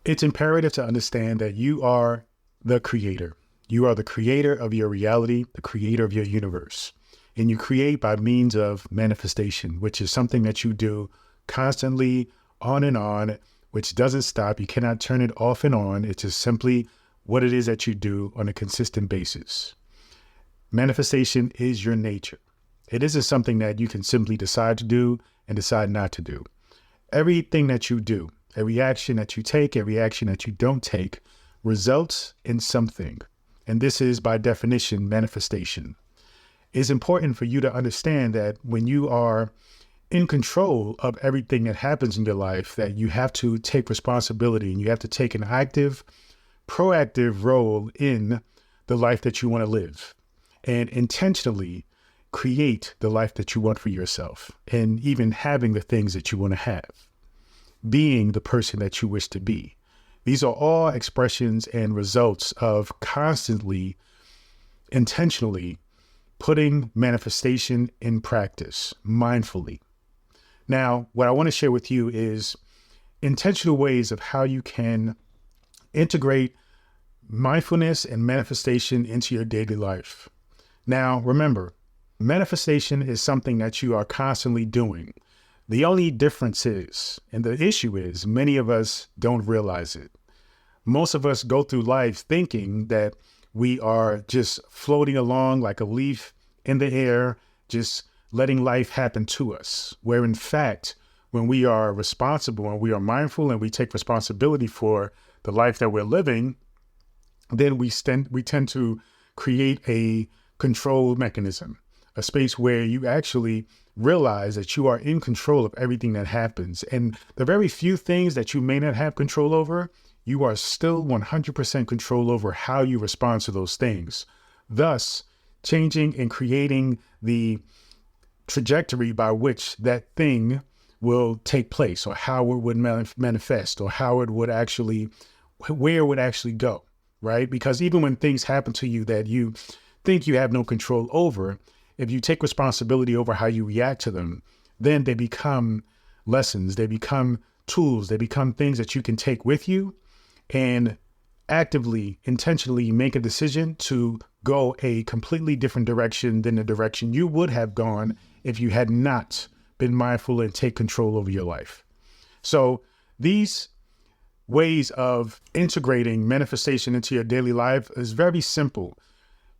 It's imperative to understand that you are the creator. You are the creator of your reality, the creator of your universe. And you create by means of manifestation, which is something that you do constantly on, which doesn't stop. You cannot turn it off and on. It's just simply what it is that you do on a consistent basis. Manifestation is your nature. It isn't something that you can simply decide to do and decide not to do. Everything that you do, every action that you take, every action that you don't take, results in something. And this is, by definition, manifestation. It's important for you to understand that when you are in control of everything that happens in your life, that you have to take responsibility and you have to take an active, proactive role in the life that you want to live and intentionally create the life that you want for yourself, and even having the things that you want to have, being the person that you wish to be. These are all expressions and results of constantly, intentionally putting manifestation in practice, mindfully. Now, what I want to share with you is intentional ways of how you can integrate mindfulness and manifestation into your daily life. Now, remember, manifestation is something that you are constantly doing. The only difference is, and the issue is, many of us don't realize it. Most of us go through life thinking that we are just floating along like a leaf in the air, just letting life happen to us. Where in fact, when we are responsible and we are mindful and we take responsibility for the life that we're living, then we tend to create a control mechanism, a space where you actually realize that you are in control of everything that happens. And the very few things that you may not have control over, you are still 100% control over how you respond to those things, thus changing and creating the trajectory by which that thing will take place, or how it would manifest, or how it would actually, where it would actually go, right? Because even when things happen to you that you think you have no control over, if you take responsibility over how you react to them, then they become lessons, they become tools, they become things that you can take with you and actively, intentionally make a decision to go a completely different direction than the direction you would have gone if you had not been mindful and take control over your life. So these ways of integrating manifestation into your daily life is very simple.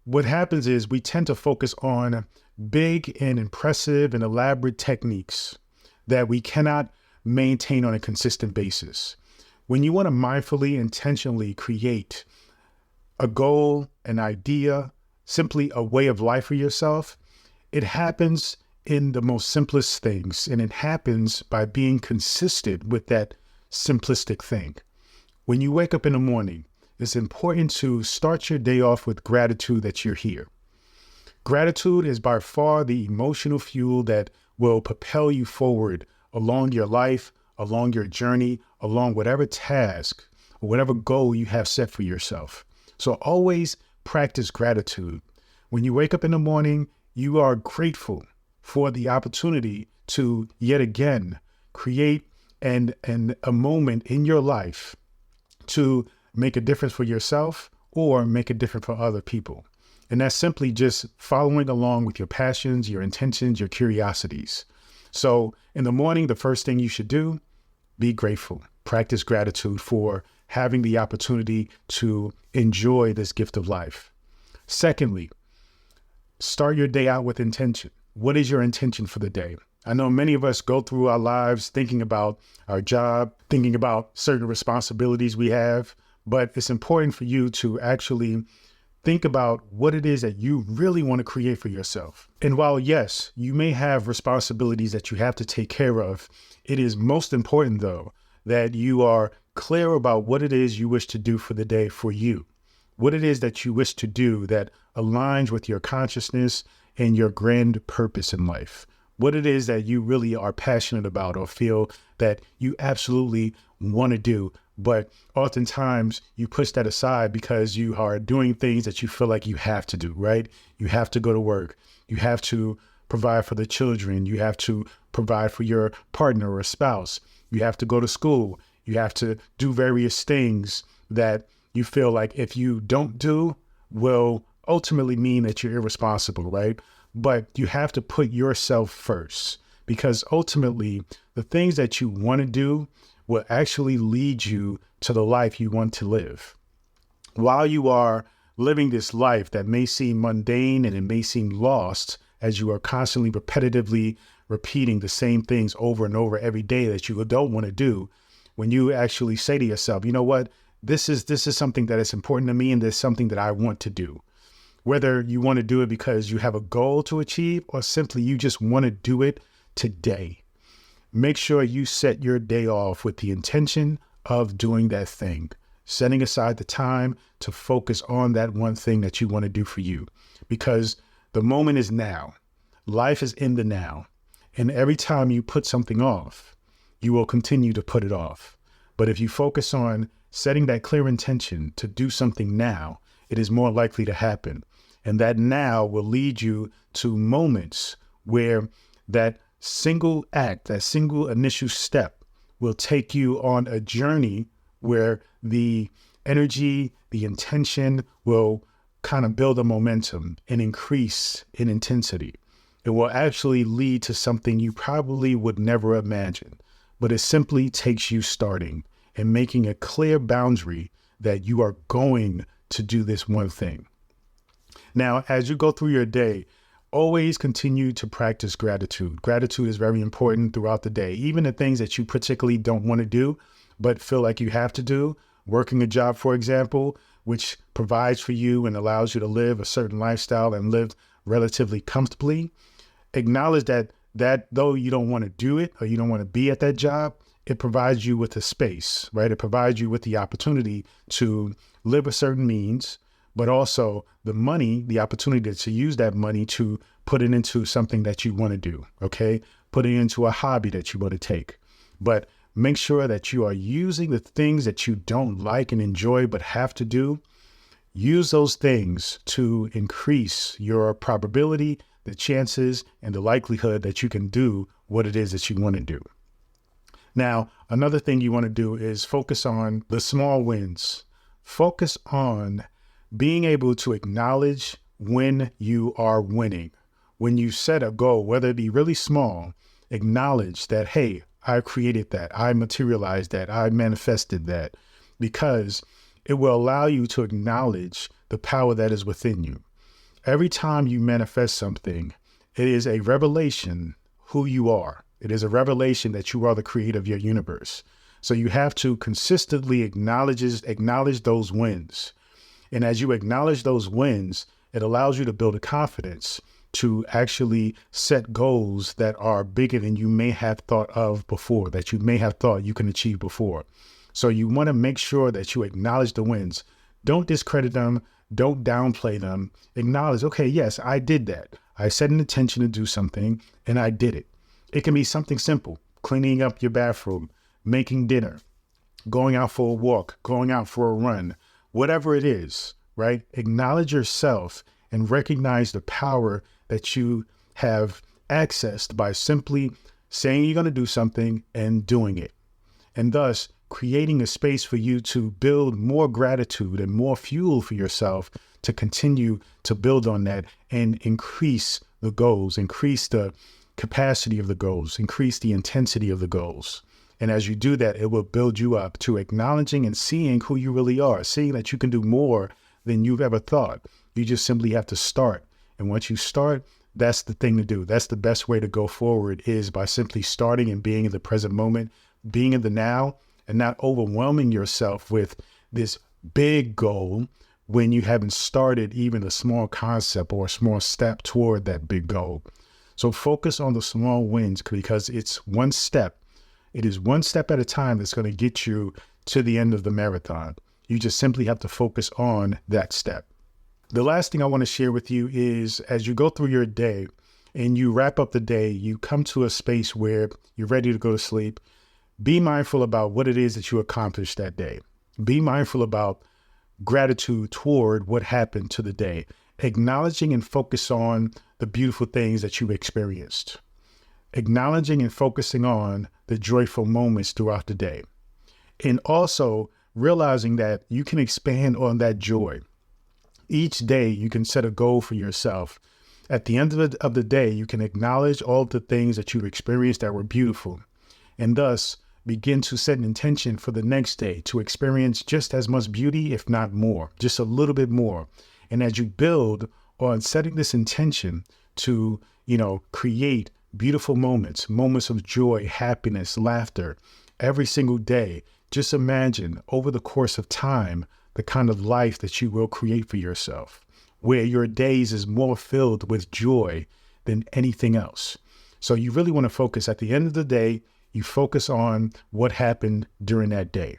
What happens is we tend to focus on big and impressive and elaborate techniques that we cannot maintain on a consistent basis. When you want to mindfully, intentionally create a goal, an idea, simply a way of life for yourself, it happens in the most simplest things, and it happens by being consistent with that simplistic thing. When you wake up in the morning, it's important to start your day off with gratitude that you're here. Gratitude is by far the emotional fuel that will propel you forward along your life, along your journey, along whatever task or whatever goal you have set for yourself. So always practice gratitude. When you wake up in the morning, you are grateful for the opportunity to yet again create a moment in your life to make a difference for yourself or make a difference for other people. And that's simply just following along with your passions, your intentions, your curiosities. So in the morning, the first thing you should do, be grateful. Practice gratitude for having the opportunity to enjoy this gift of life. Secondly, start your day out with intention. What is your intention for the day? I know many of us go through our lives thinking about our job, thinking about certain responsibilities we have, but it's important for you to actually think about what it is that you really want to create for yourself. And while, yes, you may have responsibilities that you have to take care of, it is most important, though, that you are clear about what it is you wish to do for the day for you, what it is that you wish to do that aligns with your consciousness and your grand purpose in life, what it is that you really are passionate about or feel that you absolutely want to do. But oftentimes you push that aside because you are doing things that you feel like you have to do, right? You have to go to work. You have to provide for the children. You have to provide for your partner or spouse. You have to go to school. You have to do various things that you feel like if you don't do will ultimately mean that you're irresponsible, right? But you have to put yourself first, because ultimately the things that you want to do will actually lead you to the life you want to live. While you are living this life that may seem mundane and it may seem lost, as you are constantly repetitively repeating the same things over and over every day that you don't want to do, when you actually say to yourself, you know what, this is something that is important to me, and there's something that I want to do. Whether you want to do it because you have a goal to achieve or simply you just want to do it today, make sure you set your day off with the intention of doing that thing, setting aside the time to focus on that one thing that you want to do for you, because the moment is now. Life is in the now. And every time you put something off, you will continue to put it off. But if you focus on setting that clear intention to do something now, it is more likely to happen. And that now will lead you to moments where that single act, that single initial step will take you on a journey where the energy, the intention will kind of build a momentum and increase in intensity. It will actually lead to something you probably would never imagine, but it simply takes you starting and making a clear boundary that you are going to do this one thing. Now, as you go through your day, always continue to practice gratitude. Gratitude is very important throughout the day, even the things that you particularly don't want to do, but feel like you have to do. Working a job, for example, which provides for you and allows you to live a certain lifestyle and live relatively comfortably. Acknowledge that though you don't want to do it or you don't want to be at that job, it provides you with a space, right? It provides you with the opportunity to live a certain means, but also the money, the opportunity to use that money to put it into something that you want to do, okay? Put it into a hobby that you want to take. But make sure that you are using the things that you don't like and enjoy but have to do. Use those things to increase your probability, the chances, and the likelihood that you can do what it is that you want to do. Now, another thing you want to do is focus on the small wins. Focus on being able to acknowledge when you are winning. When you set a goal, whether it be really small, acknowledge that, hey, I created that, I materialized that, I manifested that, because it will allow you to acknowledge the power that is within you. Every time you manifest something, it is a revelation who you are. It is a revelation that you are the creator of your universe. So you have to consistently acknowledge those wins. And as you acknowledge those wins, it allows you to build a confidence to actually set goals that are bigger than you may have thought of before, that you may have thought you can achieve before. So you want to make sure that you acknowledge the wins. Don't discredit them. Don't downplay them. Acknowledge, okay, yes, I did that. I set an intention to do something and I did it. It can be something simple, cleaning up your bathroom, making dinner, going out for a walk, going out for a run, whatever it is, right? Acknowledge yourself and recognize the power that you have accessed by simply saying you're going to do something and doing it. And thus creating a space for you to build more gratitude and more fuel for yourself to continue to build on that and increase the goals, increase the capacity of the goals, increase the intensity of the goals. And as you do that, it will build you up to acknowledging and seeing who you really are, seeing that you can do more than you've ever thought. You just simply have to start. And once you start, that's the thing to do. That's the best way to go forward, is by simply starting and being in the present moment, being in the now, and not overwhelming yourself with this big goal when you haven't started even a small concept or a small step toward that big goal. So focus on the small wins, because it's one step. It is one step at a time that's going to get you to the end of the marathon. You just simply have to focus on that step. The last thing I want to share with you is, as you go through your day and you wrap up the day, you come to a space where you're ready to go to sleep. Be mindful about what it is that you accomplished that day. Be mindful about gratitude toward what happened to the day, acknowledging and focus on the beautiful things that you experienced, acknowledging and focusing on the joyful moments throughout the day. And also realizing that you can expand on that joy. Each day you can set a goal for yourself. At the end of the day, you can acknowledge all the things that you've experienced that were beautiful, and thus begin to set an intention for the next day to experience just as much beauty, if not more, just a little bit more. And as you build on setting this intention to, create beautiful moments of joy, happiness, laughter every single day, just imagine over the course of time, the kind of life that you will create for yourself, where your days is more filled with joy than anything else. So you really want to focus at the end of the day, you focus on what happened during that day.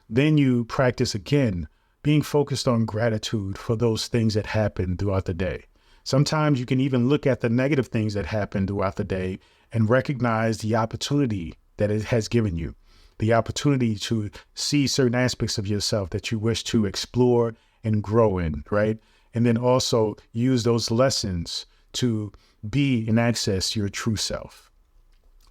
Then you practice again, being focused on gratitude for those things that happened throughout the day. Sometimes you can even look at the negative things that happened throughout the day and recognize the opportunity that it has given you, the opportunity to see certain aspects of yourself that you wish to explore and grow in, right? And then also use those lessons to be and access your true self.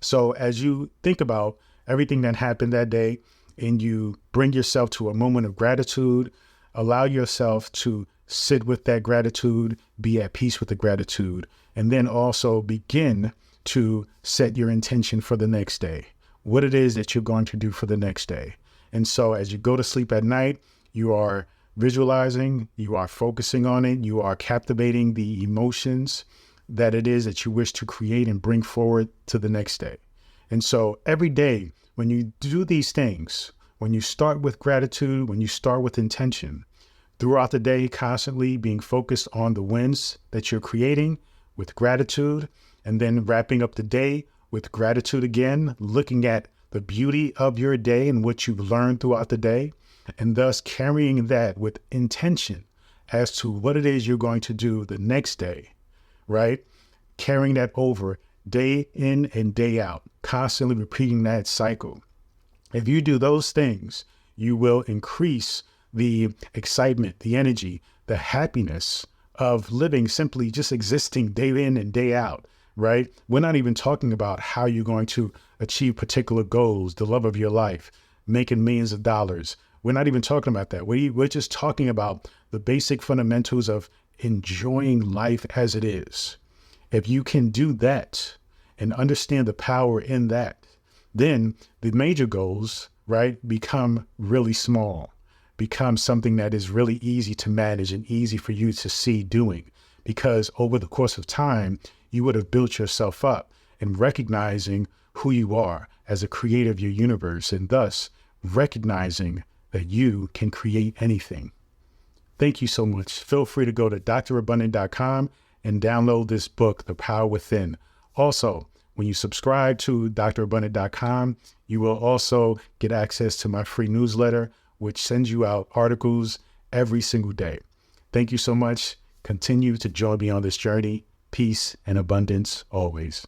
So as you think about everything that happened that day and you bring yourself to a moment of gratitude, allow yourself to sit with that gratitude, be at peace with the gratitude, and then also begin to set your intention for the next day, what it is that you're going to do for the next day. And so as you go to sleep at night, you are visualizing, you are focusing on it, you are captivating the emotions that it is that you wish to create and bring forward to the next day. And so every day, when you do these things, when you start with gratitude, when you start with intention, throughout the day, constantly being focused on the wins that you're creating with gratitude, and then wrapping up the day with gratitude again, looking at the beauty of your day and what you've learned throughout the day, and thus carrying that with intention as to what it is you're going to do the next day, right? Carrying that over day in and day out, constantly repeating that cycle. If you do those things, you will increase the excitement, the energy, the happiness of living, simply just existing day in and day out, right? We're not even talking about how you're going to achieve particular goals, the love of your life, making millions of dollars. We're not even talking about that. We're just talking about the basic fundamentals of enjoying life as it is. If you can do that and understand the power in that, then the major goals, right, become really small, become something that is really easy to manage and easy for you to see doing, because over the course of time, you would have built yourself up and recognizing who you are as a creator of your universe, and thus recognizing that you can create anything. Thank you so much. Feel free to go to drabundant.com and download this book, The Power Within. Also, when you subscribe to drabundant.com, you will also get access to my free newsletter, which sends you out articles every single day. Thank you so much. Continue to join me on this journey. Peace and abundance always.